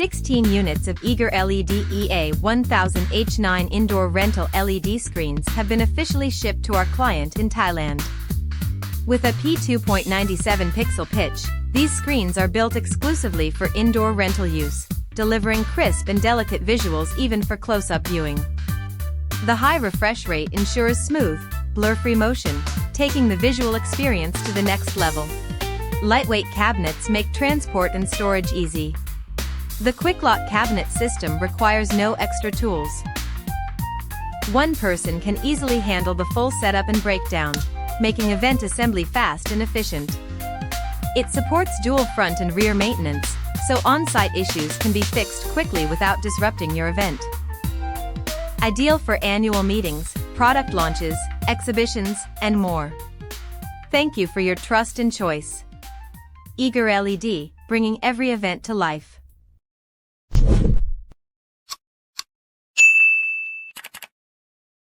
16 units of Eager LED EA1000H9 indoor rental LED screens have been officially shipped to our client in Thailand. With a p2.97 pixel pitch, these screens are built exclusively for indoor rental use, delivering crisp and delicate visuals even for close-up viewing. The high refresh rate ensures smooth, blur-free motion, taking the visual experience to the next level. Lightweight cabinets make transport and storage easy. The quick-lock cabinet system requires no extra tools. One person can easily handle the full setup and breakdown, making event assembly fast and efficient. It supports dual front and rear maintenance, so on-site issues can be fixed quickly without disrupting your event. Ideal for annual meetings, product launches, exhibitions, and more. Thank you for your trust and choice. Eager LED, bringing every event to life.